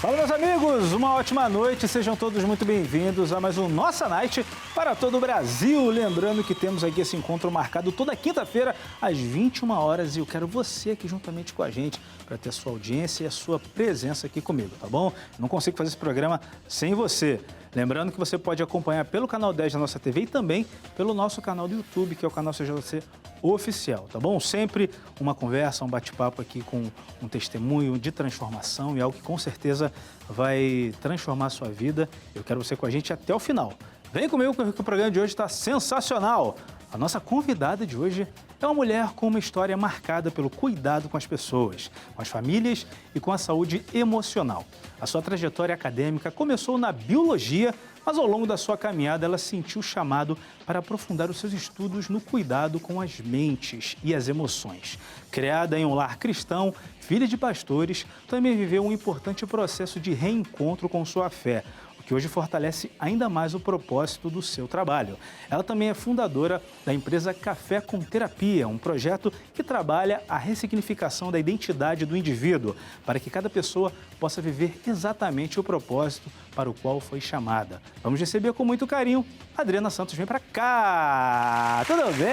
Fala, meus amigos, uma ótima noite, sejam todos muito bem-vindos a mais um Nossa Night para todo o Brasil. Lembrando que temos aqui esse encontro marcado toda quinta-feira às 21 horas e eu quero você aqui juntamente com a gente para ter a sua audiência e a sua presença aqui comigo, tá bom? Não consigo fazer esse programa sem você. Lembrando que você pode acompanhar pelo canal 10 da nossa TV e também pelo nosso canal do YouTube, que é o canal CJC Oficial, tá bom? Sempre uma conversa, um bate-papo aqui com um testemunho de transformação e algo que com certeza vai transformar a sua vida. Eu quero você com a gente até o final. Vem comigo que o programa de hoje está sensacional. A nossa convidada de hoje é uma mulher com uma história marcada pelo cuidado com as pessoas, com as famílias e com a saúde emocional. A sua trajetória acadêmica começou na biologia, mas ao longo da sua caminhada ela sentiu o chamado para aprofundar os seus estudos no cuidado com as mentes e as emoções. Criada em um lar cristão, filha de pastores, também viveu um importante processo de reencontro com sua fé, que hoje fortalece ainda mais o propósito do seu trabalho. Ela também é fundadora da empresa Café com Terapia, um projeto que trabalha a ressignificação da identidade do indivíduo, para que cada pessoa possa viver exatamente o propósito para o qual foi chamada. Vamos receber com muito carinho a Adriana Santos. Vem para cá! Tudo bem?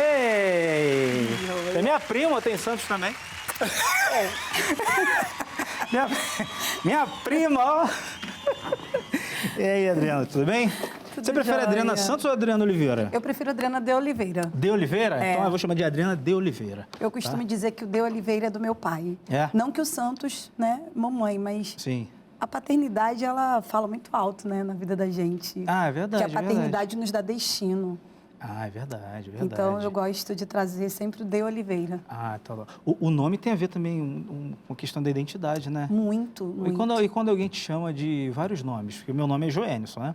É minha prima, tem Santos também. Minha prima, ó. E aí, Adriana, tudo bem? Você prefere Adriana Santos ou Adriana Oliveira? Eu prefiro Adriana de Oliveira. De Oliveira? É. Então eu vou chamar de Adriana de Oliveira. Eu costumo dizer que o de Oliveira é do meu pai. É? Não que o Santos, né, mamãe, mas Sim. a paternidade, ela fala muito alto, né, na vida da gente. Ah, é verdade, que a paternidade nos dá destino. Ah, é verdade. Então, eu gosto de trazer sempre o de Oliveira. Ah, tá lá. O nome tem a ver também com a questão da identidade, né? Muito, muito. E quando alguém te chama de vários nomes, porque o meu nome é Joenison, né?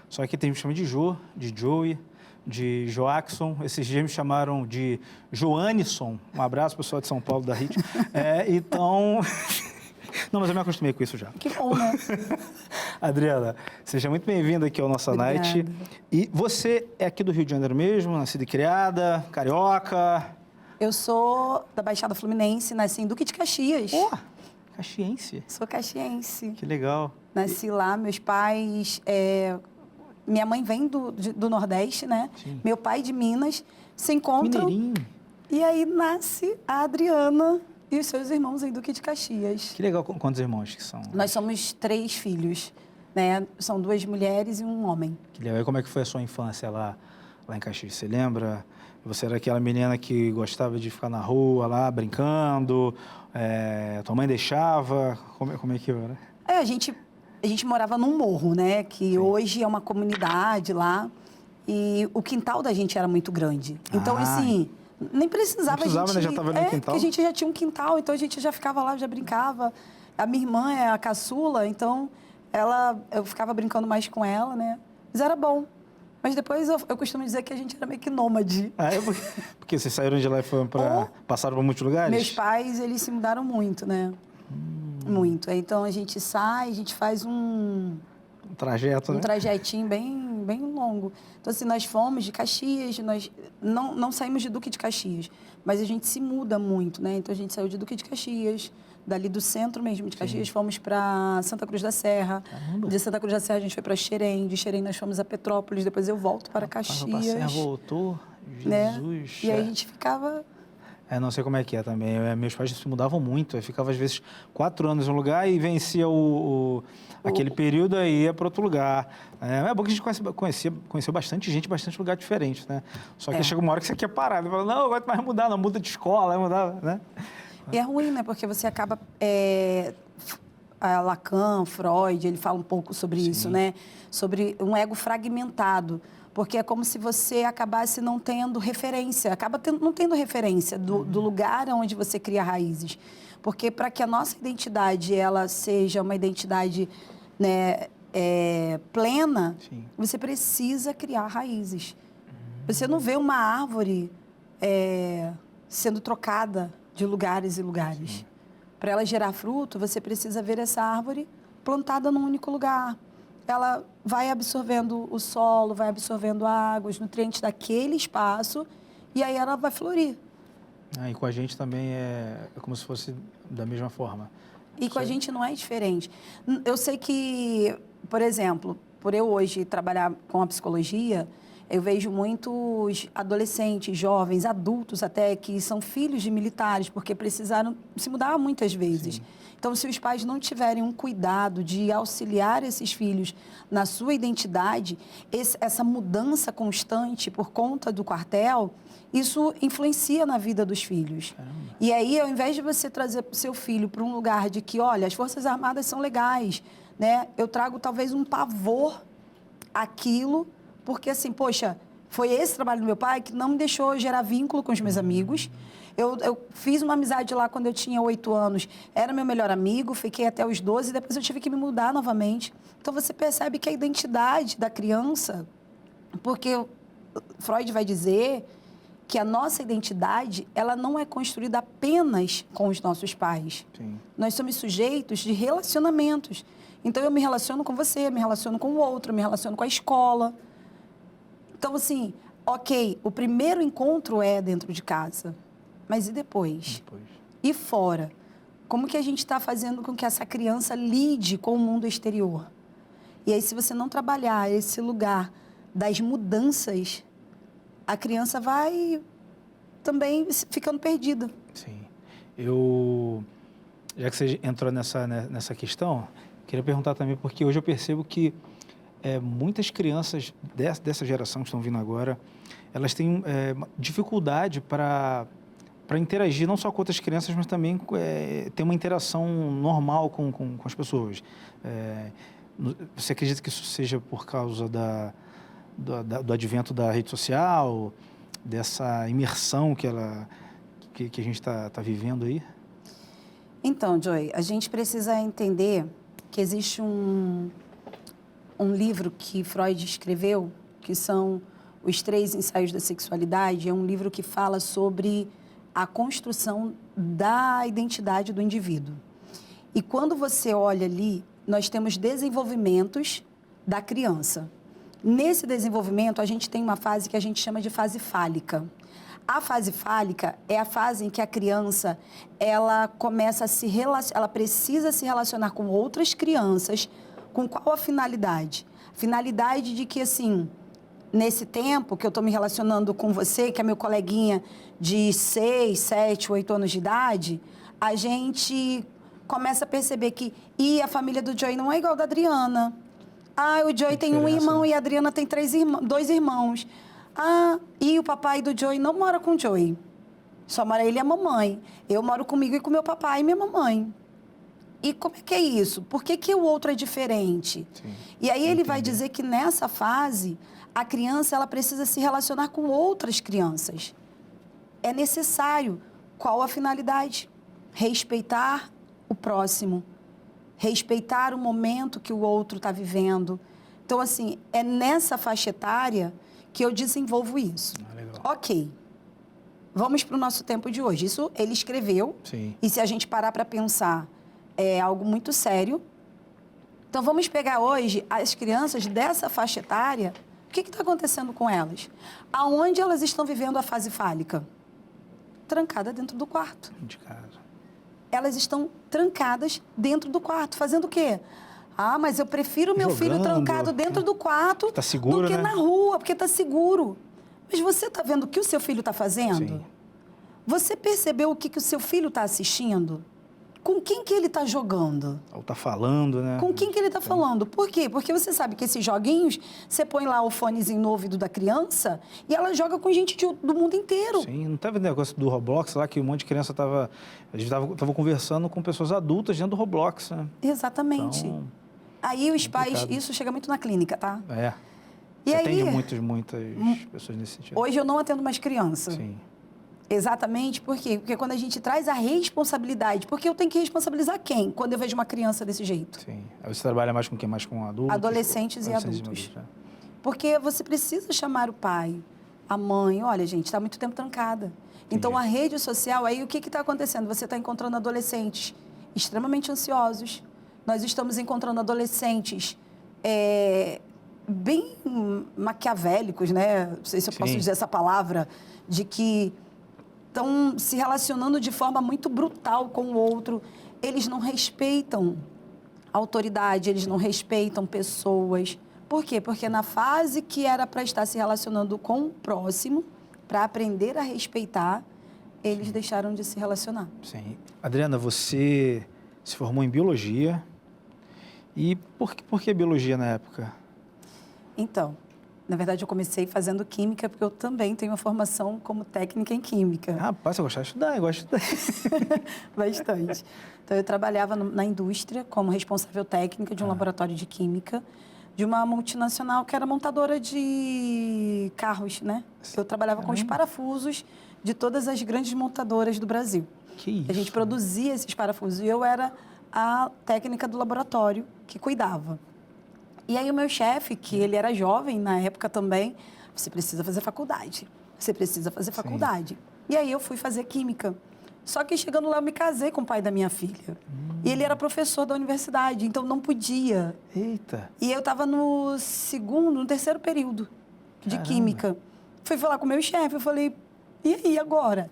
Só que tem gente que me chama de Jo, de Joey, de Joaquson. Esses dias me chamaram de Joanisson. Um abraço, pessoal de São Paulo, da RIT. Então... Não, mas eu me acostumei com isso já. Que bom, né? Adriana, seja muito bem-vinda aqui ao Nossa Night. E você é aqui do Rio de Janeiro mesmo, nascida e criada, carioca? Eu sou da Baixada Fluminense, nasci em Duque de Caxias. Oh, caxiense. Sou caxiense. Que legal. Nasci lá, meus pais... Minha mãe vem do Nordeste, né? Sim. Meu pai de Minas. Se encontram. Mineirinho. E aí nasce a Adriana e os seus irmãos em Duque de Caxias. Que legal. Quantos irmãos que são? Nós somos 3 filhos, né? São 2 mulheres e um homem. Que legal. E como é que foi a sua infância lá em Caxias? Você lembra? Você era aquela menina que gostava de ficar na rua lá, brincando? Tua mãe deixava? Como é que era? A gente morava num morro, né? Que Sim. Hoje é uma comunidade lá. E o quintal da gente era muito grande. Então, assim... Nem precisava, né? Já estava ali no quintal? Porque a gente já tinha um quintal, então a gente já ficava lá, já brincava. A minha irmã é a caçula, então eu ficava brincando mais com ela, né? Mas era bom. Mas depois eu costumo dizer que a gente era meio que nômade. Ah, porque vocês saíram de lá e foram passaram por muitos lugares? Meus pais, eles se mudaram muito, né? Muito. Então a gente sai, a gente faz um trajeto, né? Um trajetinho bem longo. Então, assim, nós fomos de Caxias, nós não saímos de Duque de Caxias, mas a gente se muda muito, né? Então, a gente saiu de Duque de Caxias, dali do centro mesmo de Caxias, fomos para Santa Cruz da Serra. Caramba. De Santa Cruz da Serra, a gente foi para Xerém. De Xerém, nós fomos a Petrópolis. Depois eu volto para Caxias. A Serra voltou, Jesus. Né? E aí a gente ficava... Não sei como é que é também. Meus pais se mudavam muito. Eu ficava, às vezes, 4 anos em um lugar e vencia aquele período e ia para outro lugar. É bom que a gente conheceu bastante gente, bastante lugar diferente, né? Só que chega uma hora que você quer parar. Você fala, não, eu gosto mais mudar, não muda de escola, vai mudar, né? E é ruim, né? Porque você acaba... Lacan, Freud, ele fala um pouco sobre isso, né? Sobre um ego fragmentado. Porque é como se você acabasse não tendo referência, não tendo referência do lugar onde você cria raízes. Porque para que a nossa identidade ela seja uma identidade, né, plena, você precisa criar raízes. Você não vê uma árvore sendo trocada de lugares e lugares. Para ela gerar fruto, você precisa ver essa árvore plantada num único lugar. Ela vai absorvendo o solo, vai absorvendo a água, os nutrientes daquele espaço, e aí ela vai florir. E com a gente também é como se fosse da mesma forma. E com a gente não é diferente. Eu sei que, por exemplo, por eu hoje trabalhar com a psicologia, eu vejo muitos adolescentes, jovens, adultos até, que são filhos de militares, porque precisaram se mudar muitas vezes. Sim. Então, se os pais não tiverem um cuidado de auxiliar esses filhos na sua identidade, essa mudança constante por conta do quartel, isso influencia na vida dos filhos. Caramba. E aí, ao invés de você trazer o seu filho para um lugar de que, olha, as Forças Armadas são legais, né? Eu trago talvez um pavor àquilo, porque assim, poxa, foi esse trabalho do meu pai que não me deixou gerar vínculo com os meus amigos. Eu fiz uma amizade lá quando eu tinha 8 anos, era meu melhor amigo, fiquei até os 12, depois eu tive que me mudar novamente. Então, você percebe que a identidade da criança, porque Freud vai dizer que a nossa identidade, ela não é construída apenas com os nossos pais. Sim. Nós somos sujeitos de relacionamentos. Então, eu me relaciono com você, me relaciono com o outro, me relaciono com a escola. Então, assim, ok, o primeiro encontro é dentro de casa, mas e depois? E fora? Como que a gente está fazendo com que essa criança lide com o mundo exterior? E aí, se você não trabalhar esse lugar das mudanças, a criança vai também ficando perdida. Sim. Já que você entrou nessa questão, queria perguntar também, porque hoje eu percebo que muitas crianças dessa geração que estão vindo agora, elas têm dificuldade para interagir não só com outras crianças, mas também ter uma interação normal com as pessoas. Você acredita que isso seja por causa do advento da rede social, dessa imersão que a gente está vivendo aí? Então, Joy, a gente precisa entender que existe um livro que Freud escreveu, que são os 3 ensaios da sexualidade. É um livro que fala sobre a construção da identidade do indivíduo. E quando você olha ali, nós temos desenvolvimentos da criança. Nesse desenvolvimento, a gente tem uma fase que a gente chama de fase fálica. A fase fálica é a fase em que a criança, ela começa a ela precisa se relacionar com outras crianças. Com qual a finalidade? Finalidade de que, assim, nesse tempo que eu estou me relacionando com você, que é meu coleguinha de 6, 7, 8 anos de idade, a gente começa a perceber que a família do Joey não é igual da Adriana. O Joey tem um irmão e a Adriana tem 2 irmãos. E o papai do Joey não mora com o Joey. Só mora ele e a mamãe. Eu moro comigo e com meu papai e minha mamãe. E como é que é isso? Por que o outro é diferente? Sim, e aí ele vai dizer que nessa fase, a criança ela precisa se relacionar com outras crianças. É necessário. Qual a finalidade? Respeitar o próximo. Respeitar o momento que o outro está vivendo. Então, assim, é nessa faixa etária que eu desenvolvo isso. Legal. Ok. Vamos para o nosso tempo de hoje. Isso ele escreveu. Sim. E se a gente parar para pensar, é algo muito sério. Então, vamos pegar hoje as crianças dessa faixa etária. O que está acontecendo com elas? Aonde elas estão vivendo a fase fálica? Trancada dentro do quarto. De casa. Elas estão trancadas dentro do quarto. Fazendo o quê? Mas eu prefiro meu filho trancado dentro do quarto tá seguro, do que né? na rua, porque está seguro. Mas você está vendo o que o seu filho está fazendo? Sim. Você percebeu o que o seu filho está assistindo? Com quem que ele está jogando? Ou está falando, né? Com quem que ele está falando? Por quê? Porque você sabe que esses joguinhos, você põe lá o fonezinho no ouvido da criança e ela joga com gente do mundo inteiro. Sim, não teve negócio do Roblox lá, que um monte de criança a gente estava conversando com pessoas adultas dentro do Roblox, né? Exatamente. Então, aí os pais, complicado. isso chega muito na clínica, tá? Você atende muitas pessoas nesse sentido. Hoje eu não atendo mais criança. Sim. Exatamente, por quê? Porque quando a gente traz a responsabilidade, porque eu tenho que responsabilizar quem quando eu vejo uma criança desse jeito? Sim. Aí você trabalha mais com quem? Mais com adultos? Adolescentes e adultos. Porque você precisa chamar o pai, a mãe, olha, gente, está muito tempo trancada. Então, a rede social, aí o que está acontecendo? Você está encontrando adolescentes extremamente ansiosos. Nós estamos encontrando adolescentes bem maquiavélicos, né? Não sei se eu posso dizer essa palavra, de que estão se relacionando de forma muito brutal com o outro. eles não respeitam autoridade, eles não respeitam pessoas. Por quê? Porque na fase que era para estar se relacionando com o próximo, para aprender a respeitar, eles deixaram de se relacionar. Sim. Adriana, você se formou em biologia. E por que biologia na época? Então, na verdade, eu comecei fazendo química, porque eu também tenho uma formação como técnica em química. Rapaz, você gosta de estudar, eu gosto de estudar. Bastante. Então, eu trabalhava na indústria como responsável técnica de um laboratório de química de uma multinacional que era montadora de carros, né? Eu trabalhava com os parafusos de todas as grandes montadoras do Brasil. Que isso? A gente produzia esses parafusos e eu era a técnica do laboratório que cuidava. E aí o meu chefe, que ele era jovem na época também, você precisa fazer faculdade, você precisa fazer faculdade. E aí eu fui fazer química. Só que chegando lá eu me casei com o pai da minha filha. E ele era professor da universidade, então não podia. Eita. E eu estava no terceiro período de química. Fui falar com o meu chefe, eu falei, e aí agora?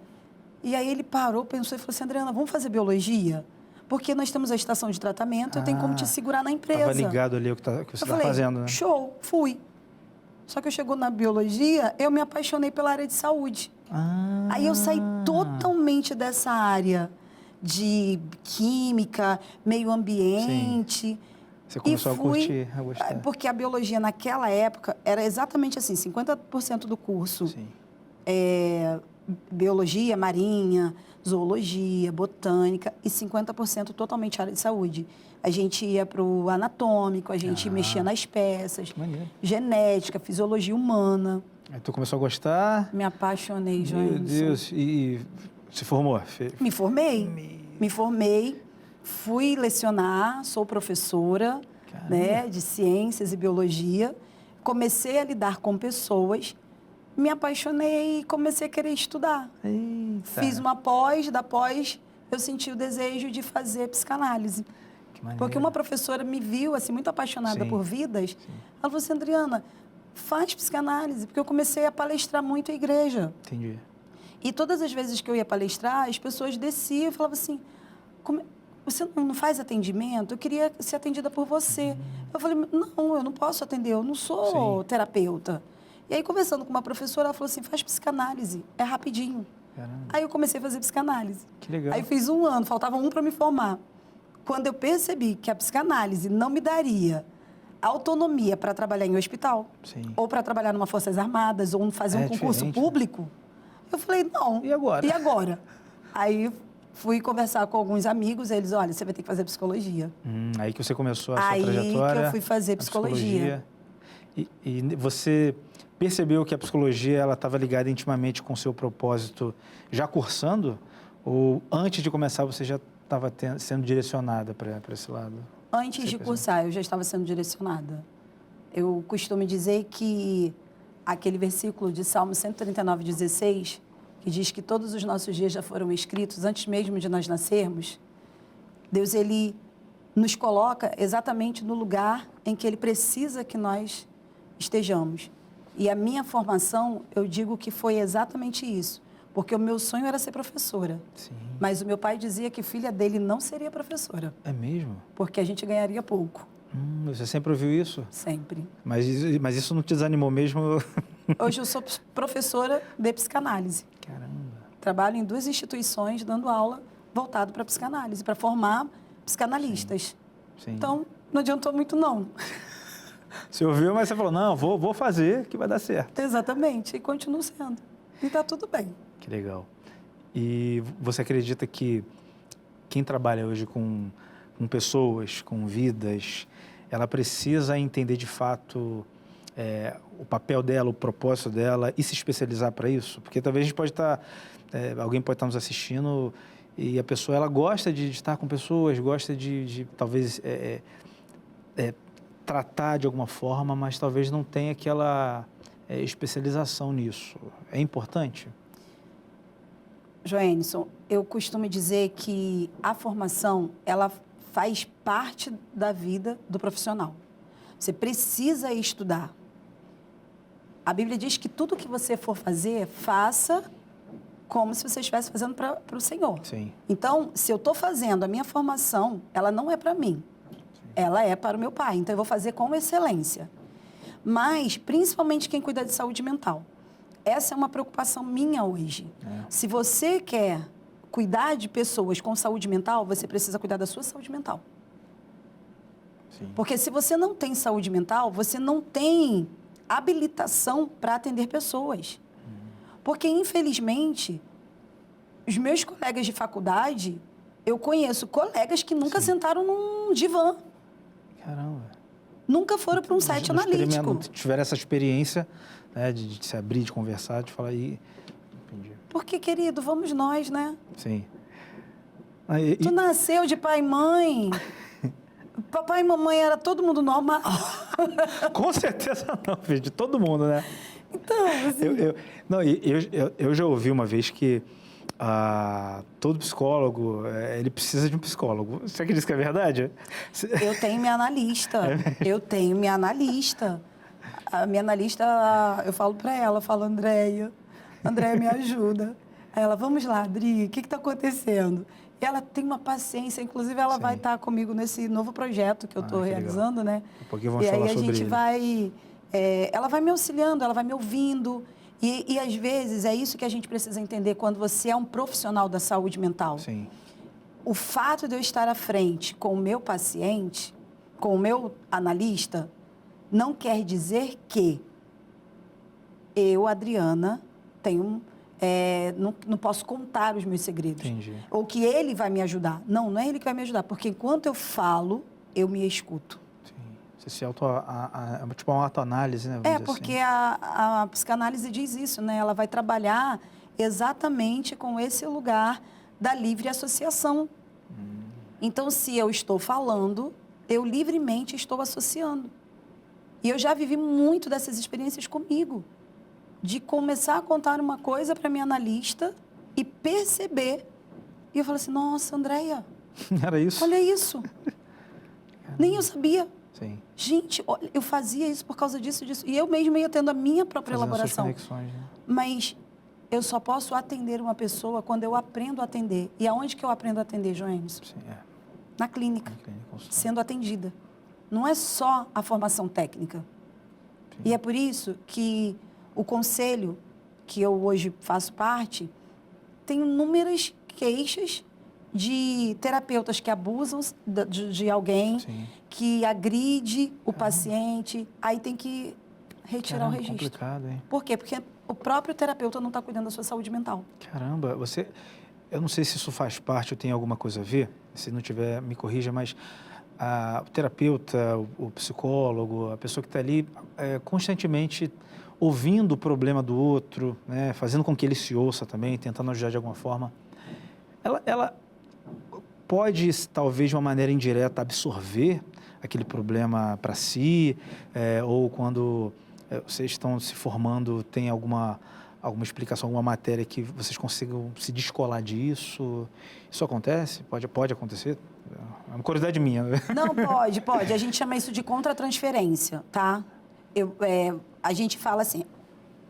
E aí ele parou, pensou e falou assim, Adriana, vamos fazer biologia? Porque nós temos a estação de tratamento, eu tenho como te segurar na empresa. Estava ligado ali o que você está fazendo, né? Show, fui. Só que eu chegou na biologia, eu me apaixonei pela área de saúde. Aí eu saí totalmente dessa área de química, meio ambiente. Sim. Você começou a curtir, a gostar. Porque a biologia naquela época era exatamente assim, 50% do curso. Sim. Biologia marinha, zoologia, botânica e 50% totalmente área de saúde. A gente ia para o anatômico, a gente mexia nas peças, genética, fisiologia humana. Aí tu começou a gostar? Me apaixonei, João. Meu Deus, e se formou? Me formei, fui lecionar, sou professora, né, de ciências e biologia. Comecei a lidar com pessoas, me apaixonei e comecei a querer estudar. Eita. Fiz uma pós, da pós eu senti o desejo de fazer psicanálise. Que maneiro. Porque uma professora me viu, assim, muito apaixonada por vidas. Ela falou assim, Adriana, faz psicanálise, porque eu comecei a palestrar muito em igreja. Entendi. E todas as vezes que eu ia palestrar, as pessoas desciam e falavam assim, você não faz atendimento? Eu queria ser atendida por você. Eu falei, não, eu não posso atender, eu não sou terapeuta. E aí, conversando com uma professora, ela falou assim, faz psicanálise, é rapidinho. Caramba. Aí eu comecei a fazer psicanálise. Que legal. Aí fiz 1 ano, faltava 1 para me formar. Quando eu percebi que a psicanálise não me daria autonomia para trabalhar em hospital, ou para trabalhar numa Forças Armadas, ou fazer um concurso público, eu falei, não. E agora? E agora? Aí fui conversar com alguns amigos, eles, olha, você vai ter que fazer psicologia. Aí que você começou a sua trajetória. Aí que eu fui fazer psicologia. E você percebeu que a psicologia ela estava ligada intimamente com o seu propósito já cursando? Ou antes de começar você já estava sendo direcionada para esse lado? Antes de cursar, eu já estava sendo direcionada. Eu costumo dizer que aquele versículo de Salmo 139:16, que diz que todos os nossos dias já foram escritos antes mesmo de nós nascermos, Deus, Ele nos coloca exatamente no lugar em que Ele precisa que nós estejamos. E a minha formação, eu digo que foi exatamente isso, porque o meu sonho era ser professora. Sim. Mas o meu pai dizia que filha dele não seria professora. É mesmo? Porque a gente ganharia pouco. Você sempre ouviu isso? Sempre. Mas isso não te desanimou mesmo? Hoje eu sou professora de psicanálise. Caramba. Trabalho em 2 instituições dando aula voltado para psicanálise, para formar psicanalistas. Sim. Então, não adiantou muito, não. Você ouviu, mas você falou, não, vou fazer que vai dar certo. Exatamente, e continuo sendo. E está tudo bem. Que legal. E você acredita que quem trabalha hoje com pessoas, com vidas, ela precisa entender de fato o papel dela, o propósito dela e se especializar para isso? Porque talvez a gente pode estar, alguém pode estar nos assistindo e a pessoa ela gosta de estar com pessoas, gosta de talvez tratar de alguma forma, mas talvez não tenha aquela especialização nisso. É importante? Joenison, eu costumo dizer que a formação, ela faz parte da vida do profissional. Você precisa estudar. A Bíblia diz que tudo que você for fazer, faça como se você estivesse fazendo para o Senhor. Sim. Então, se eu estou fazendo a minha formação, ela não é para mim, ela é para o meu pai. Então, eu vou fazer com excelência. Mas, principalmente quem cuida de saúde mental. Essa é uma preocupação minha hoje. Se você quer cuidar de pessoas com saúde mental, você precisa cuidar da sua saúde mental. Sim. Porque se você não tem saúde mental, você não tem habilitação para atender pessoas. Porque, infelizmente, os meus colegas de faculdade, eu conheço colegas que nunca sentaram num divã. Caramba. Nunca foram para um site analítico. Não tiveram essa experiência, né, de se abrir, de conversar, de falar aí. Entendi. Porque, querido, vamos nós, né? Sim. Tu nasceu de pai e mãe. Papai e mamãe era todo mundo normal. Com certeza não, filho, de todo mundo, né? Então, assim... Eu já ouvi uma vez que todo psicólogo, ele precisa de um psicólogo. Você acredita que é verdade? Eu tenho minha analista. Eu tenho minha analista. A minha analista, eu falo para ela, eu falo, Andréia, me ajuda. Aí ela, vamos lá, Adri, o que está acontecendo? E ela tem uma paciência, inclusive ela vai estar comigo nesse novo projeto que eu estou realizando, legal. né? Um pouquinho vamos falar sobre ele. Ela vai me auxiliando, ela vai me ouvindo. E às vezes é isso que a gente precisa entender quando você é um profissional da saúde mental. Sim. O fato de eu estar à frente com o meu paciente, com o meu analista, não quer dizer que eu, Adriana, não posso contar os meus segredos. Entendi. Ou que ele vai me ajudar. Não é ele que vai me ajudar, porque enquanto eu falo, eu me escuto. Sim. Você se tipo uma autoanálise, né? Porque assim. a psicanálise diz isso, né? Ela vai trabalhar exatamente com esse lugar da livre associação. Então, se eu estou falando, eu livremente estou associando. E eu já vivi muito dessas experiências comigo. De começar a contar uma coisa para minha analista e perceber. E eu falo assim, nossa, Andréia, era isso? olha isso. Nem eu sabia. Sim. Gente, olha, eu fazia isso por causa disso. E eu mesma ia tendo a minha própria Fazendo elaboração. suas conexões, né? Mas eu só posso atender uma pessoa quando eu aprendo a atender. E aonde que eu aprendo a atender, Joênis? Sim, Na clínica, consultório. sendo atendida. Não é só a formação técnica. Sim. E é por isso que o conselho, que eu hoje faço parte, tem inúmeras queixas de terapeutas que abusam de alguém, Sim. que agride o paciente, aí tem que retirar o registro. Complicado, hein? Por quê? Porque o próprio terapeuta não está cuidando da sua saúde mental. Caramba, eu não sei se isso faz parte ou tem alguma coisa a ver, se não tiver, me corrija, mas o terapeuta, o psicólogo, a pessoa que está ali constantemente ouvindo o problema do outro, né, fazendo com que ele se ouça também, tentando ajudar de alguma forma, ela pode, talvez de uma maneira indireta, absorver aquele problema para si, ou quando vocês estão se formando, tem alguma explicação, alguma matéria que vocês consigam se descolar disso? Isso acontece? Pode acontecer? É uma curiosidade minha. Não, pode. A gente chama isso de contratransferência, tá? A gente fala assim,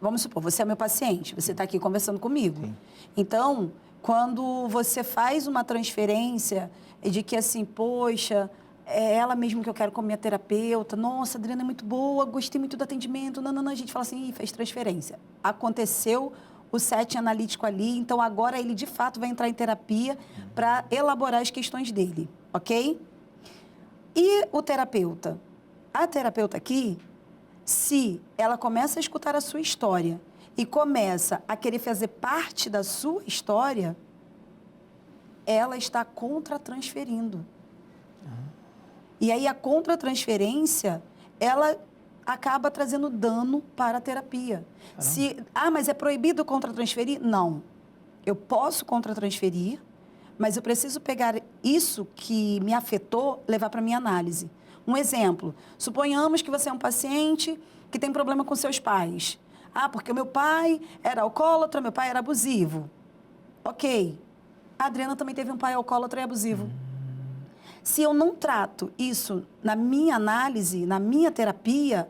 vamos supor, você é meu paciente, você está aqui conversando comigo. Sim. Então, quando você faz uma transferência de que assim, poxa, é ela mesmo que eu quero como minha terapeuta, nossa, a Adriana é muito boa, gostei muito do atendimento, não, a gente fala assim, fez transferência. Aconteceu o setting analítico ali, então agora ele de fato vai entrar em terapia para elaborar as questões dele, ok? E o terapeuta? A terapeuta aqui, se ela começa a escutar a sua história e começa a querer fazer parte da sua história, ela está contratransferindo. E aí a contratransferência, ela acaba trazendo dano para a terapia. Mas é proibido contratransferir? Não. Eu posso contratransferir, mas eu preciso pegar isso que me afetou, levar para a minha análise. Um exemplo, suponhamos que você é um paciente que tem problema com seus pais. Porque o meu pai era alcoólatra, meu pai era abusivo. Ok. A Adriana também teve um pai alcoólatra e abusivo. Se eu não trato isso na minha análise, na minha terapia,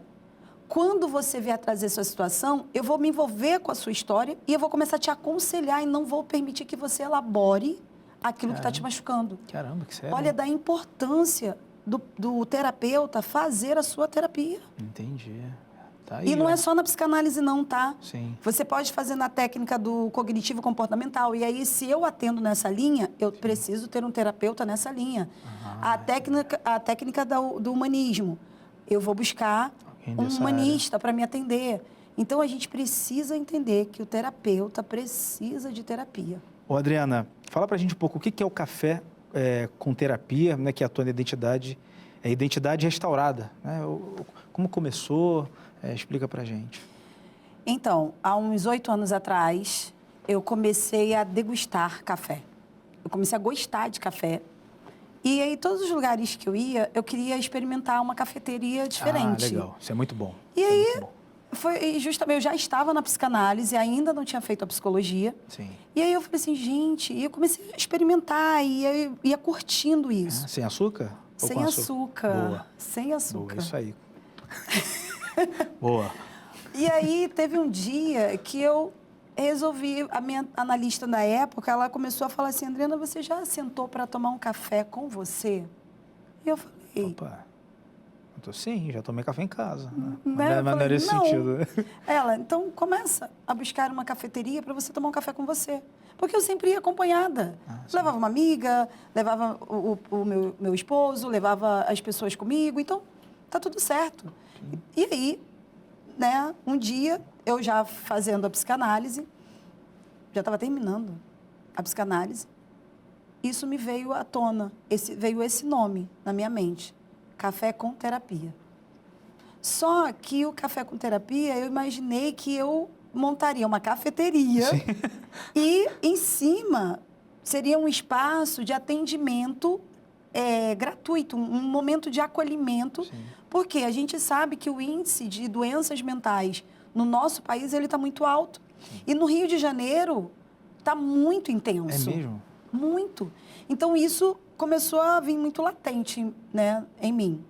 quando você vier trazer sua situação, eu vou me envolver com a sua história e eu vou começar a te aconselhar e não vou permitir que você elabore aquilo que está te machucando. Caramba, que sério. Olha, da importância do terapeuta fazer a sua terapia. Entendi. Tá aí, E não é só na psicanálise não, tá? Sim. Você pode fazer na técnica do cognitivo comportamental. E aí, se eu atendo nessa linha, eu preciso ter um terapeuta nessa linha. A técnica do humanismo. Eu vou buscar um humanista para me atender. Então, a gente precisa entender que o terapeuta precisa de terapia. Ô, Adriana, fala pra gente um pouco o que é o café com terapia, né, que atua na identidade restaurada, né? Como começou? Explica pra gente. Então, há uns 8 anos atrás, eu comecei a degustar café. Eu comecei a gostar de café. E aí, todos os lugares que eu ia, eu queria experimentar uma cafeteria diferente. Ah, legal. Isso é muito bom. E aí, foi justamente, eu já estava na psicanálise, ainda não tinha feito a psicologia. Sim. E aí eu falei assim, gente, e eu comecei a experimentar e eu ia curtindo isso. Sem açúcar? Ou Sem com açúcar. Boa. Sem açúcar. Boa, isso aí. Boa. E aí, teve um dia que eu resolvi, a minha analista na época, ela começou a falar assim, Adriana, você já sentou para tomar um café com você? E eu falei... Opa, eu tô sim, já tomei café em casa. Né? Mas não era esse sentido. Ela, então começa a buscar uma cafeteria para você tomar um café com você. Porque eu sempre ia acompanhada. Levava uma amiga, levava o meu esposo, levava as pessoas comigo, então tá tudo certo. E aí, né, um dia, eu já fazendo a psicanálise, já estava terminando a psicanálise, isso me veio à tona, veio esse nome na minha mente, Café com Terapia. Só que o Café com Terapia, eu imaginei que eu montaria uma cafeteria e, em cima, seria um espaço de atendimento gratuito, um momento de acolhimento, porque a gente sabe que o índice de doenças mentais no nosso país ele está muito alto. E no Rio de Janeiro está muito intenso. É mesmo? Muito. Então, isso começou a vir muito latente, né, em mim.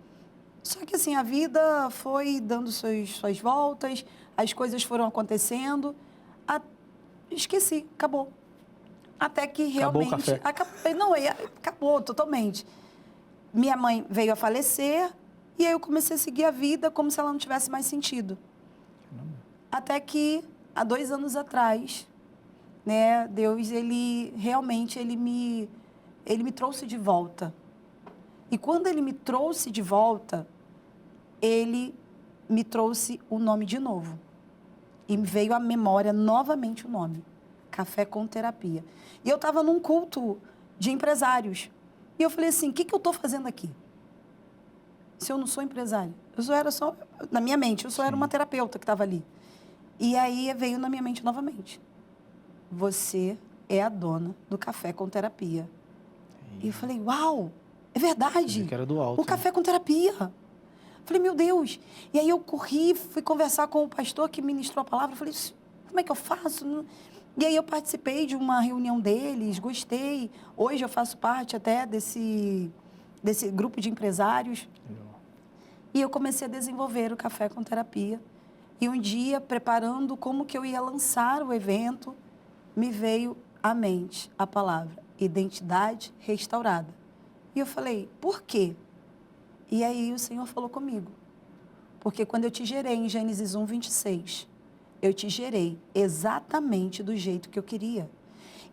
Só que, assim, a vida foi dando suas voltas, as coisas foram acontecendo, esqueci, acabou. Até que realmente... Acabou totalmente. Minha mãe veio a falecer e aí eu comecei a seguir a vida como se ela não tivesse mais sentido. Até que, há 2 anos atrás, né, Deus, ele me trouxe de volta. E quando ele me trouxe de volta, ele me trouxe o nome de novo. E me veio à memória novamente o nome. Café com Terapia. E eu estava num culto de empresários. E eu falei assim, o que eu estou fazendo aqui? Se eu não sou empresária? Na minha mente, eu só era uma terapeuta que estava ali. E aí veio na minha mente novamente. Você é a dona do Café com Terapia. E eu falei, uau, é verdade. Que era do alto, o Café com Terapia. Falei, meu Deus. E aí eu corri, fui conversar com o pastor que ministrou a palavra. Falei, como é que eu faço? E aí eu participei de uma reunião deles, gostei. Hoje eu faço parte até desse grupo de empresários. E eu comecei a desenvolver o Café com Terapia. E um dia, preparando como que eu ia lançar o evento, me veio à mente a palavra identidade restaurada. E eu falei, por quê? E aí o Senhor falou comigo. Porque quando eu te gerei em Gênesis 1:26, eu te gerei exatamente do jeito que eu queria.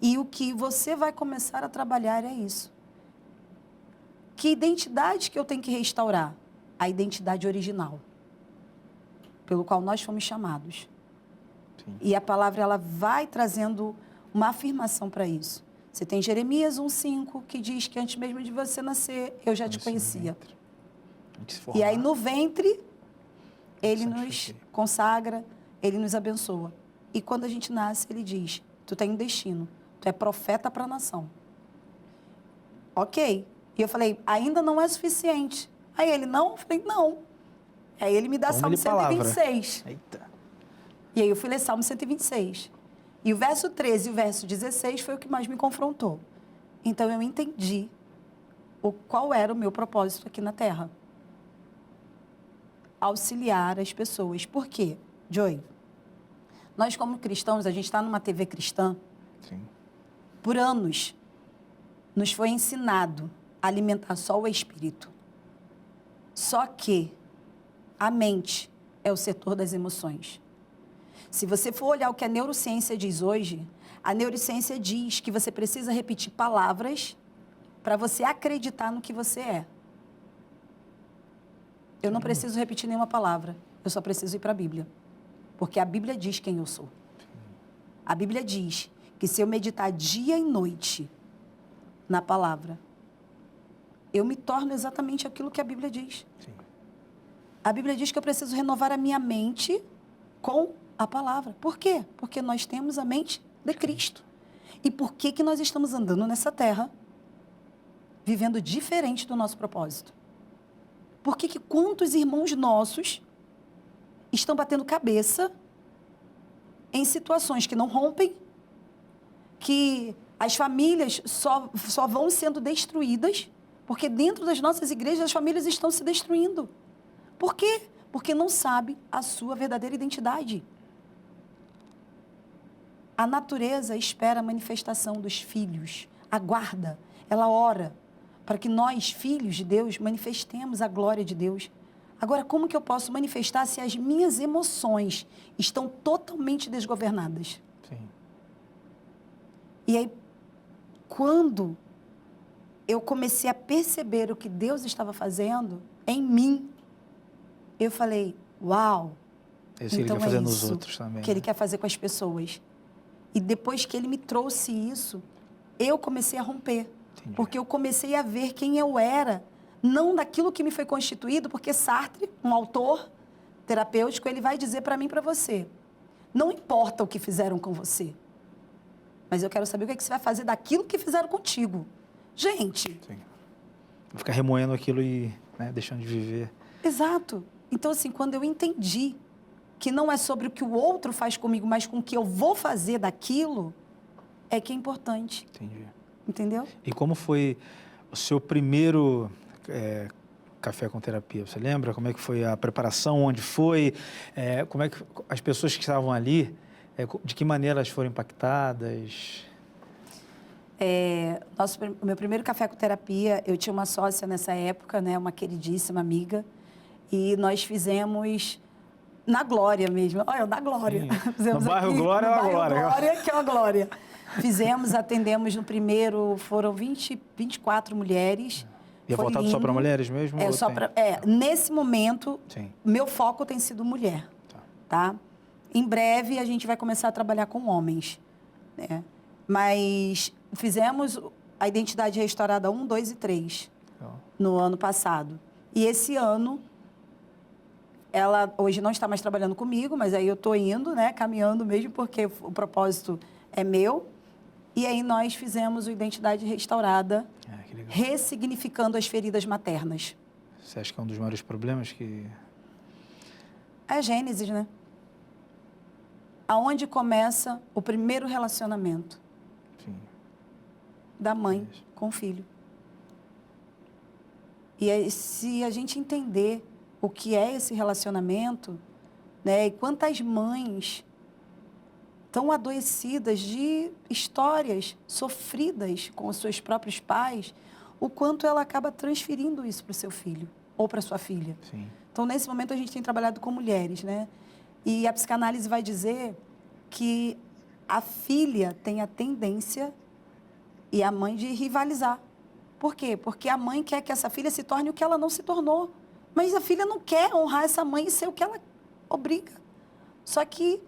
E o que você vai começar a trabalhar é isso. Que identidade que eu tenho que restaurar? A identidade original, pelo qual nós fomos chamados. Sim. E a palavra ela vai trazendo uma afirmação para isso. Você tem Jeremias 1:5, que diz que antes mesmo de você nascer, eu já te conhecia. E aí no ventre, ele nos consagra, ele nos abençoa. E quando a gente nasce, ele diz, tu tem um destino, tu é profeta para a nação. Ok. E eu falei, ainda não é suficiente. Aí ele, não? Eu falei, não. Aí ele me dá Salmo 126. Eita. E aí eu fui ler Salmo 126. E o verso 13 e o verso 16 foi o que mais me confrontou. Então eu entendi qual era o meu propósito aqui na Terra. auxiliar as pessoas. Por quê, Joey? Nós, como cristãos, a gente está numa TV cristã. Sim. Por anos, nos foi ensinado a alimentar só o espírito. Só que a mente é o setor das emoções. Se você for olhar o que a neurociência diz hoje, a neurociência diz que você precisa repetir palavras para você acreditar no que você é. Eu não preciso repetir nenhuma palavra, eu só preciso ir para a Bíblia. Porque a Bíblia diz quem eu sou. A Bíblia diz que se eu meditar dia e noite na palavra, eu me torno exatamente aquilo que a Bíblia diz. Sim. A Bíblia diz que eu preciso renovar a minha mente com a palavra. Por quê? Porque nós temos a mente de Cristo. E por que que nós estamos andando nessa terra, vivendo diferente do nosso propósito? Por que que quantos irmãos nossos estão batendo cabeça em situações que não rompem, que as famílias só vão sendo destruídas, porque dentro das nossas igrejas as famílias estão se destruindo. Por quê? Porque não sabe a sua verdadeira identidade. A natureza espera a manifestação dos filhos, aguarda, ela ora para que nós, filhos de Deus, manifestemos a glória de Deus. Agora, como que eu posso manifestar se as minhas emoções estão totalmente desgovernadas? Sim. E aí, quando eu comecei a perceber o que Deus estava fazendo em mim, eu falei, uau, Isso que ele quer fazer nos outros também. que Ele quer fazer com as pessoas. E depois que Ele me trouxe isso, eu comecei a romper. Entendi. Porque eu comecei a ver quem eu era, não daquilo que me foi constituído, porque Sartre, um autor terapêutico, ele vai dizer para mim e para você, não importa o que fizeram com você, mas eu quero saber o que, é que você vai fazer daquilo que fizeram contigo. Gente... Sim. Vou ficar remoendo aquilo e deixando de viver. Exato. Então, assim, quando eu entendi que não é sobre o que o outro faz comigo, mas com o que eu vou fazer daquilo, é que é importante. Entendi. Entendeu? E como foi o seu primeiro café com terapia? Você lembra? Como é que foi a preparação? Onde foi? Como é que as pessoas que estavam ali, de que maneira elas foram impactadas? O meu primeiro café com terapia, eu tinha uma sócia nessa época, né, uma queridíssima amiga, e nós fizemos na Glória mesmo. Olha, na Glória. No bairro Glória é uma glória. Glória, que é uma glória. Atendemos no primeiro, foram 24 mulheres. E é voltado só para mulheres mesmo? Nesse momento, Sim. meu foco tem sido mulher. Tá? Em breve, a gente vai começar a trabalhar com homens. Né? Mas fizemos a Identidade Restaurada 1, 2 e 3 no ano passado. E esse ano, ela hoje não está mais trabalhando comigo, mas aí eu estou indo, né, caminhando mesmo, porque o propósito é meu. E aí nós fizemos o Identidade Restaurada, ressignificando as feridas maternas. Você acha que é um dos maiores problemas que... É a Gênesis, né? Aonde começa o primeiro relacionamento? Sim. Da mãe com o filho. E aí, se a gente entender o que é esse relacionamento, né, e quantas mães tão adoecidas de histórias sofridas com os seus próprios pais, o quanto ela acaba transferindo isso para o seu filho ou para sua filha. Sim. Então, nesse momento, a gente tem trabalhado com mulheres, né? E a psicanálise vai dizer que a filha tem a tendência e a mãe de rivalizar. Por quê? Porque a mãe quer que essa filha se torne o que ela não se tornou. Mas a filha não quer honrar essa mãe e ser o que ela obriga. Só que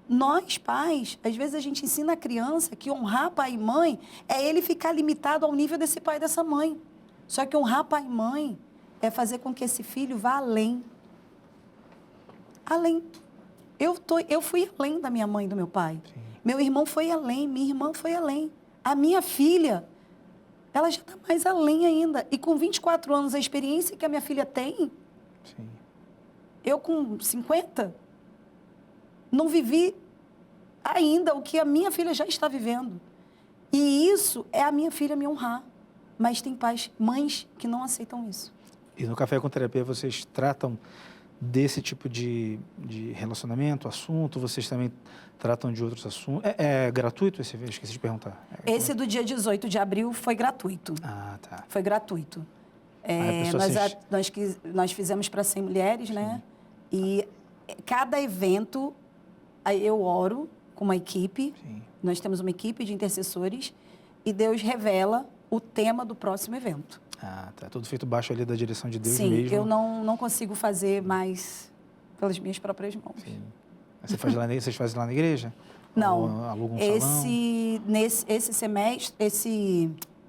nós, pais, às vezes a gente ensina a criança que honrar pai e mãe é ele ficar limitado ao nível desse pai e dessa mãe. Só que honrar pai e mãe é fazer com que esse filho vá além. Além. Eu fui além da minha mãe e do meu pai. Sim. Meu irmão foi além, minha irmã foi além. A minha filha, ela já está mais além ainda. E com 24 anos, a experiência que a minha filha tem, sim, eu com 50, não vivi ainda o que a minha filha já está vivendo. E isso é a minha filha me honrar. Mas tem pais, mães que não aceitam isso. E no Café com Terapia vocês tratam desse tipo de relacionamento, assunto? Vocês também tratam de outros assuntos? É gratuito esse evento? Esqueci de perguntar. Esse do dia 18 de abril foi gratuito. Ah, tá. Foi gratuito. Aí a pessoa Nós fizemos para 100 mulheres, né? E cada evento, aí eu oro com uma equipe. Sim. Nós temos uma equipe de intercessores e Deus revela o tema do próximo evento. Ah, tá. Tudo feito baixo ali da direção de Deus Sim, mesmo. eu não consigo fazer mais pelas minhas próprias mãos. Sim. Você faz lá, vocês fazem lá na igreja? Não. Ou alugam um salão? Esse semestre,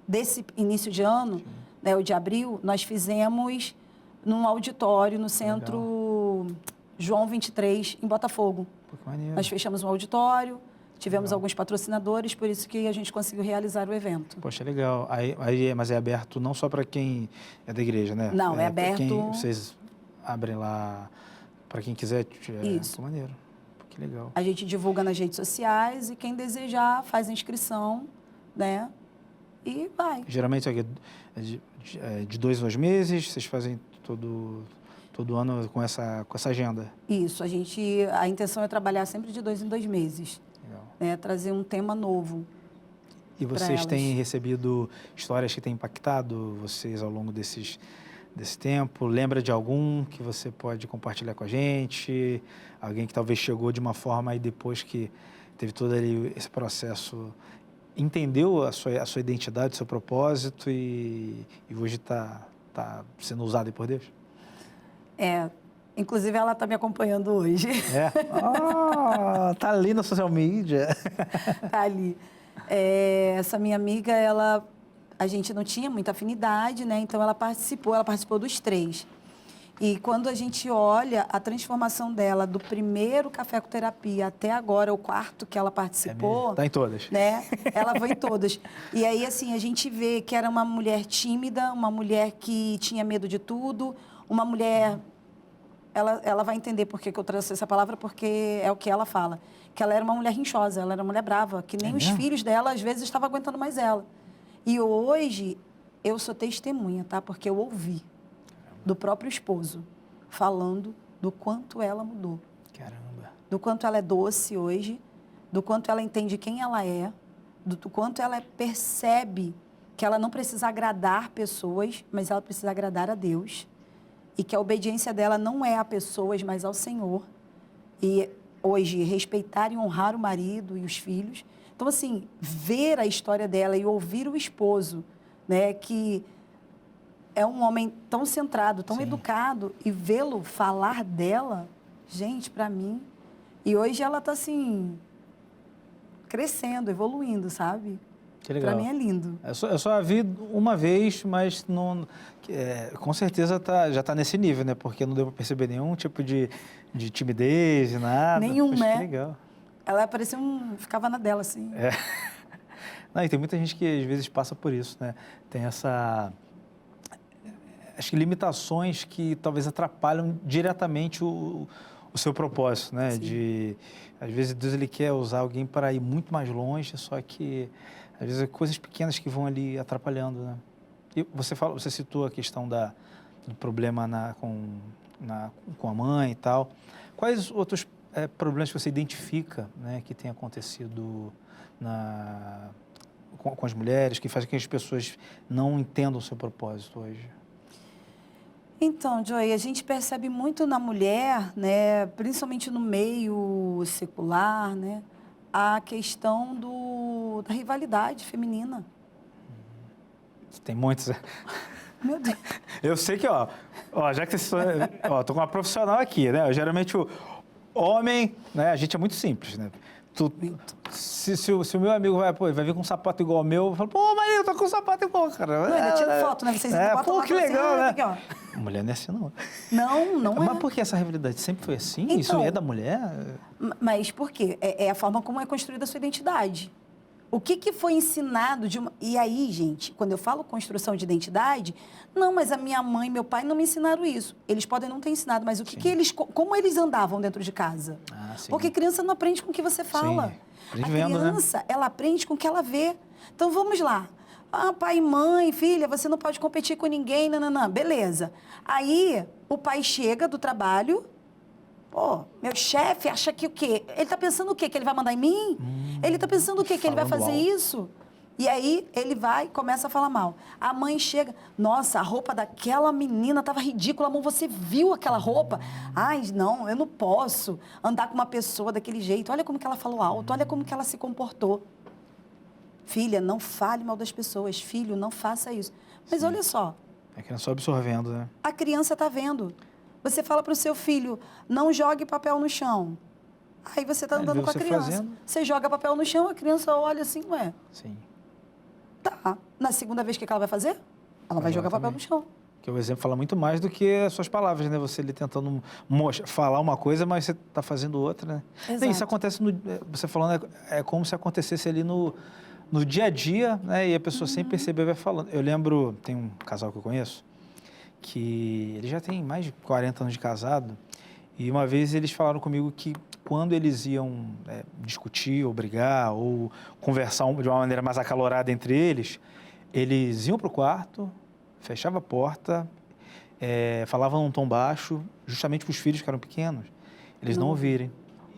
desse início de ano, né, o de abril, nós fizemos num auditório no centro João 23, em Botafogo. Pô, que maneiro. Nós fechamos um auditório, tivemos alguns patrocinadores, por isso que a gente conseguiu realizar o evento. Poxa, legal. Mas é aberto não só para quem é da igreja, né? Não, é pra aberto... vocês abrem lá para quem quiser? Isso. Pô, maneiro. Pô, que legal. A gente divulga nas redes sociais e quem desejar faz a inscrição, né? E vai. Geralmente é de 2 a 2 meses, vocês fazem todo ano com essa agenda? Isso, a intenção é trabalhar sempre de 2 em 2 meses. Legal. Né? Trazer um tema novo. E vocês têm recebido histórias que têm impactado vocês ao longo desse tempo? Lembra de algum que você pode compartilhar com a gente? Alguém que talvez chegou de uma forma e depois que teve todo ali esse processo, entendeu a sua identidade, o seu propósito e hoje está sendo usado por Deus? Inclusive ela está me acompanhando hoje. Tá ali na social media. Tá ali. Essa minha amiga, a gente não tinha muita afinidade, né? Então ela participou dos 3. E quando a gente olha a transformação dela do primeiro Café com Terapia até agora, o 4º que ela participou... Tá em todas. Né? Ela foi em todas. E aí, assim, a gente vê que era uma mulher tímida, uma mulher que tinha medo de tudo, uma mulher... Ela vai entender por que eu trouxe essa palavra, porque é o que ela fala. Que ela era uma mulher rinchosa, ela era uma mulher brava, que nem os filhos dela, às vezes, estavam aguentando mais ela. E hoje, eu sou testemunha, tá? Porque eu ouvi do próprio esposo, falando do quanto ela mudou. Caramba. Do quanto ela é doce hoje, do quanto ela entende quem ela é, do quanto ela percebe que ela não precisa agradar pessoas, mas ela precisa agradar a Deus. E que a obediência dela não é a pessoas, mas ao Senhor. E hoje, respeitar e honrar o marido e os filhos. Então, assim, ver a história dela e ouvir o esposo, né, que é um homem tão centrado, tão educado, e vê-lo falar dela, gente, para mim... E hoje ela está, assim, crescendo, evoluindo, sabe? Que legal. Para mim é lindo. Eu só a vi uma vez, mas não, com certeza já está nesse nível, né? Porque não deu para perceber nenhum tipo de timidez, nada. Nenhum, Poxa, né? Que legal. Ela parecia ficava na dela, assim. Não, e tem muita gente que às vezes passa por isso, né? Tem acho que limitações que talvez atrapalham diretamente o seu propósito, né? Sim. Às vezes Deus ele quer usar alguém para ir muito mais longe, só que às vezes é coisas pequenas que vão ali atrapalhando, né? E você citou a questão do problema com a mãe e tal. Quais outros problemas que você identifica, né, que tem acontecido com as mulheres, que fazem com que as pessoas não entendam o seu propósito hoje? Então, Joey, a gente percebe muito na mulher, né, principalmente no meio secular, né, a questão da rivalidade feminina. Tem muitos. Meu Deus. Eu sei que, já que você... tô com uma profissional aqui, né? Geralmente o homem, né, a gente é muito simples, né? Se o meu amigo vai vir com um sapato igual ao meu, eu falo, pô, mas eu tô com um sapato igual, cara. Não, ainda tira foto, né? Vocês ainda botam pô, que legal, assim, né? Aqui, ó. Mulher não é assim, não. Não é. Mas por que essa rivalidade sempre foi assim? Então, Isso é da mulher? Mas por quê? É a forma como é construída a sua identidade. O que foi ensinado de uma... E aí, gente, quando eu falo construção de identidade, não, mas a minha mãe e meu pai não me ensinaram isso. Eles podem não ter ensinado, mas como eles andavam dentro de casa? Sim. Porque criança não aprende com o que você fala. Sim. A vendo, criança, né? ela aprende com o que ela vê. Então, vamos lá. Ah, pai e mãe, filha, você não pode competir com ninguém, nananã. Beleza. Aí, o pai chega do trabalho, pô, meu chefe acha que o quê? Ele tá pensando o quê? Que ele vai mandar em mim? Ele tá pensando o quê? Que ele vai Falando fazer alto. isso? E aí, ele vai e começa a falar mal. A mãe chega, nossa, a roupa daquela menina tava ridícula, amor, você viu aquela roupa? Ai, não, eu não posso andar com uma pessoa daquele jeito. Olha como que ela falou alto, olha como que ela se comportou. Filha, não fale mal das pessoas. Filho, não faça isso. Mas olha só, É que não só absorvendo, né? a criança está vendo. Você fala para o seu filho, não jogue papel no chão. Aí você está Ele andando vê com a você criança. fazendo. Você joga papel no chão, a criança olha assim, ué, Sim. tá. Na segunda vez, o que ela vai fazer? Ela vai jogar papel no chão. Porque o exemplo fala muito mais do que as suas palavras, né? Você ali tentando falar uma coisa, mas você está fazendo outra, né? Exato. Isso acontece, você falando, é como se acontecesse ali no dia a dia, né? E a pessoa sem perceber vai falando. Eu lembro, tem um casal que eu conheço, que ele já tem mais de 40 anos de casado, e uma vez eles falaram comigo que quando eles iam discutir, ou brigar, ou conversar de uma maneira mais acalorada entre eles iam para o quarto, fechavam a porta, falavam num tom baixo, justamente para os filhos que eram pequenos, eles não ouvirem.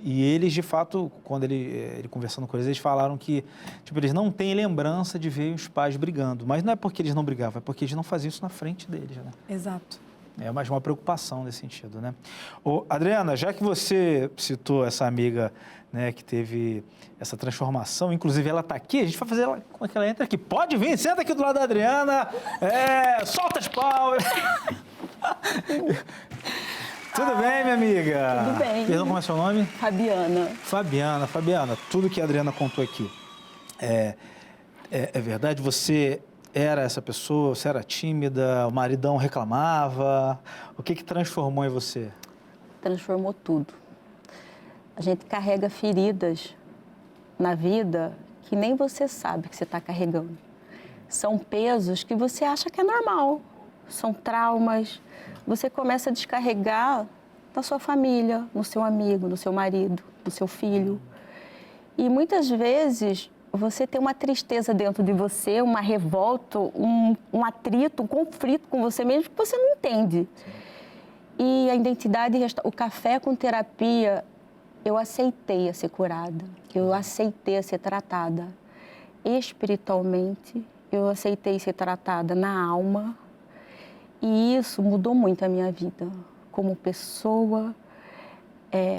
E eles, de fato, quando ele conversando com eles falaram que tipo, eles não têm lembrança de ver os pais brigando. Mas não é porque eles não brigavam, é porque eles não faziam isso na frente deles, né? Exato. É mais uma preocupação nesse sentido, né? Ô, Adriana, já que você citou essa amiga, né, que teve essa transformação, inclusive ela está aqui, a gente vai fazer ela, como é que ela entra aqui? Pode vir, senta aqui do lado da Adriana, solta as palmas. Tudo bem, minha amiga? Tudo bem. Perdão, como é seu nome? Fabiana. Fabiana, tudo que a Adriana contou aqui é verdade? Você era essa pessoa, você era tímida, o maridão reclamava, o que transformou em você? Transformou tudo. A gente carrega feridas na vida que nem você sabe que você está carregando. São pesos que você acha que é normal, são traumas. Você começa a descarregar na sua família, no seu amigo, no seu marido, no seu filho. E muitas vezes você tem uma tristeza dentro de você, uma revolta, um atrito, um conflito com você mesmo que você não entende. E a identidade, o café com terapia, eu aceitei a ser curada, eu aceitei a ser tratada espiritualmente, eu aceitei ser tratada na alma. E isso mudou muito a minha vida, como pessoa,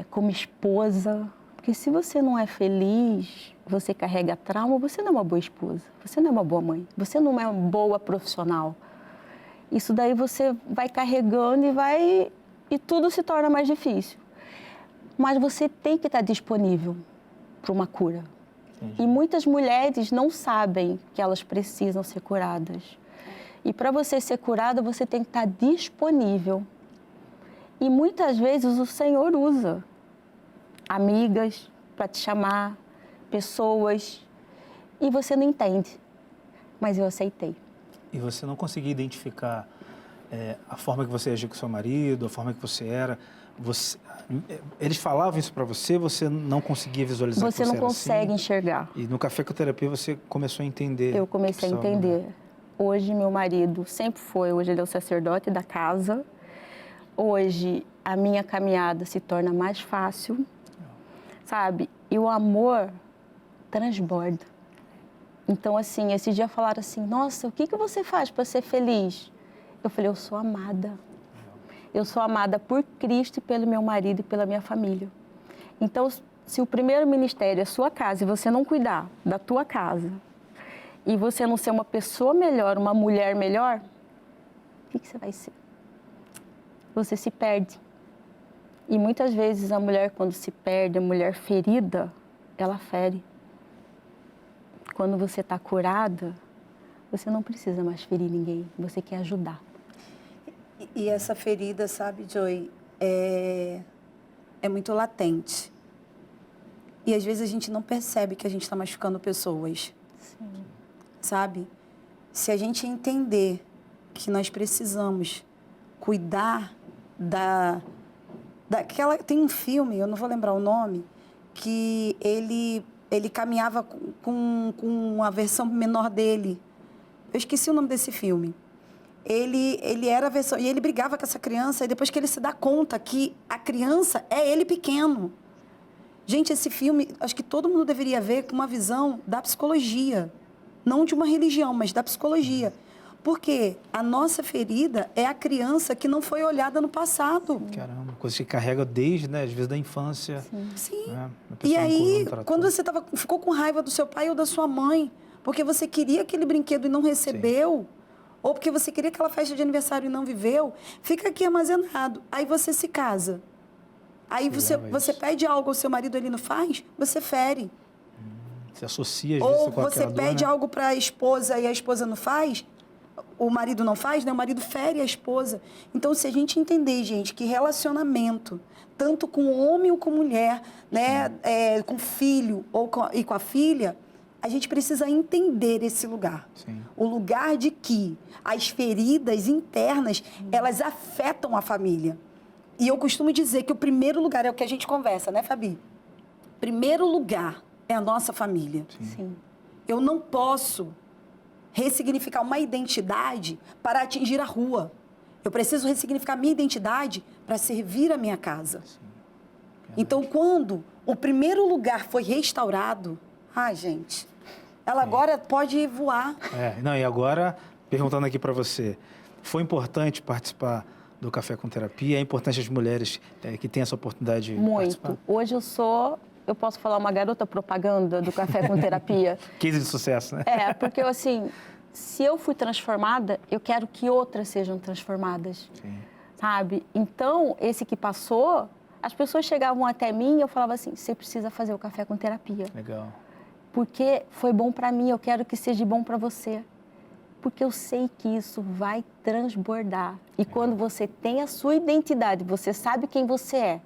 como esposa. Porque se você não é feliz, você carrega trauma, você não é uma boa esposa, você não é uma boa mãe, você não é uma boa profissional. Isso daí você vai carregando e tudo se torna mais difícil. Mas você tem que estar disponível para uma cura. Entendi. E muitas mulheres não sabem que elas precisam ser curadas. E para você ser curada, você tem que estar disponível. E muitas vezes o Senhor usa amigas para te chamar, pessoas, e você não entende. Mas eu aceitei. E você não conseguia identificar a forma que você agia com seu marido, a forma que você era? Eles falavam isso para você, você não conseguia visualizar que você não era consegue assim? enxergar. E no Café com Terapia você começou a entender? Eu comecei a entender. Hoje, meu marido sempre foi, hoje ele é o sacerdote da casa. Hoje, a minha caminhada se torna mais fácil, sabe? E o amor transborda. Então, assim, esse dia falaram assim, nossa, o que você faz para ser feliz? Eu falei, eu sou amada. Eu sou amada por Cristo e pelo meu marido e pela minha família. Então, se o primeiro ministério é a sua casa e você não cuidar da tua casa, e você não ser uma pessoa melhor, uma mulher melhor, o que você vai ser? Você se perde. E muitas vezes a mulher, quando se perde, a mulher ferida, ela fere. Quando você está curada, você não precisa mais ferir ninguém, você quer ajudar. E essa ferida, sabe, Joy, é muito latente. E às vezes a gente não percebe que a gente está machucando pessoas. Sim. Sabe? Se a gente entender que nós precisamos cuidar daquela... Tem um filme, eu não vou lembrar o nome, que ele caminhava com a versão menor dele. Eu esqueci o nome desse filme. Ele era a versão... E ele brigava com essa criança, e depois que ele se dá conta que a criança é ele pequeno. Gente, esse filme, acho que todo mundo deveria ver com uma visão da psicologia. Não de uma religião, mas da psicologia. Porque a nossa ferida é a criança que não foi olhada no passado. Caramba, coisa que carrega desde, né, às vezes, da infância. Sim. Né? E aí, quando você ficou com raiva do seu pai ou da sua mãe, porque você queria aquele brinquedo e não recebeu, ou porque você queria aquela festa de aniversário e não viveu, fica aqui armazenado. Aí você se casa. Aí você pede algo ao seu marido, ele não faz, você fere. Se associa, às vezes, Ou com você aquela dor, pede né? algo para a esposa e a esposa não faz, o marido não faz, né? O marido fere a esposa. Então, se a gente entender, gente, que relacionamento, tanto com o homem ou com a mulher, né? Com o filho e com a filha, a gente precisa entender esse lugar. Sim. O lugar de que as feridas internas, elas afetam a família. E eu costumo dizer que o primeiro lugar é o que a gente conversa, né, Fabi? Primeiro lugar é a nossa família. Sim. Eu não posso ressignificar uma identidade para atingir a rua. Eu preciso ressignificar minha identidade para servir a minha casa. Então, quando o primeiro lugar foi restaurado, gente, ela agora pode voar. Não, e agora, perguntando aqui para você, foi importante participar do Café com Terapia? É importante as mulheres que têm essa oportunidade de participar? Muito. Hoje eu posso falar, uma garota propaganda do Café com Terapia. Case de sucesso, né? Porque assim, se eu fui transformada, eu quero que outras sejam transformadas. Sim. Sabe? Então, esse que passou, as pessoas chegavam até mim e eu falava assim, você precisa fazer o Café com Terapia. Legal. Porque foi bom para mim, eu quero que seja bom para você. Porque eu sei que isso vai transbordar. E quando você tem a sua identidade, você sabe quem você é,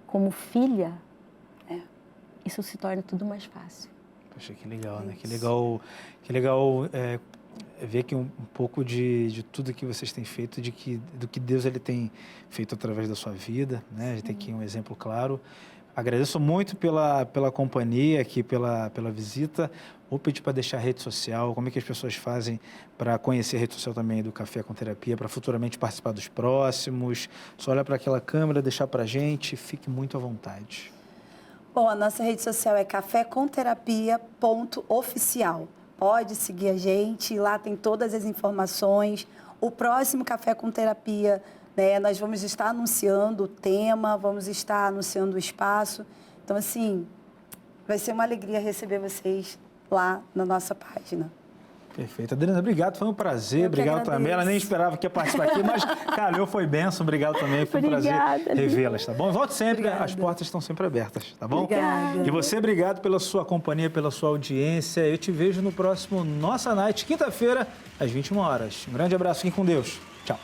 como filha, isso se torna tudo mais fácil. Poxa, que legal, né? Que legal ver que um pouco de tudo que vocês têm feito, do que Deus ele tem feito através da sua vida, né? A gente tem aqui um exemplo claro. Agradeço muito pela companhia aqui, pela visita. Vou pedir para deixar a rede social, como é que as pessoas fazem para conhecer a rede social também do Café com Terapia, para futuramente participar dos próximos. Só olhar para aquela câmera, deixar para a gente, fique muito à vontade. Bom, a nossa rede social é cafécomterapia.oficial. Pode seguir a gente, lá tem todas as informações. O próximo Café com Terapia, né, nós vamos estar anunciando o tema, vamos estar anunciando o espaço. Então, assim, vai ser uma alegria receber vocês lá na nossa página. Perfeito. Adriana, obrigado, foi um prazer. Obrigado também. Ela nem esperava que ia participar aqui, mas calhou, foi benção. Obrigado também, foi um prazer revê-las, tá bom? Volte sempre, as portas estão sempre abertas, tá bom? Obrigada. E você, obrigado pela sua companhia, pela sua audiência. Eu te vejo no próximo Nossa Night, quinta-feira, às 21 horas. Um grande abraço, fiquem com Deus. Tchau.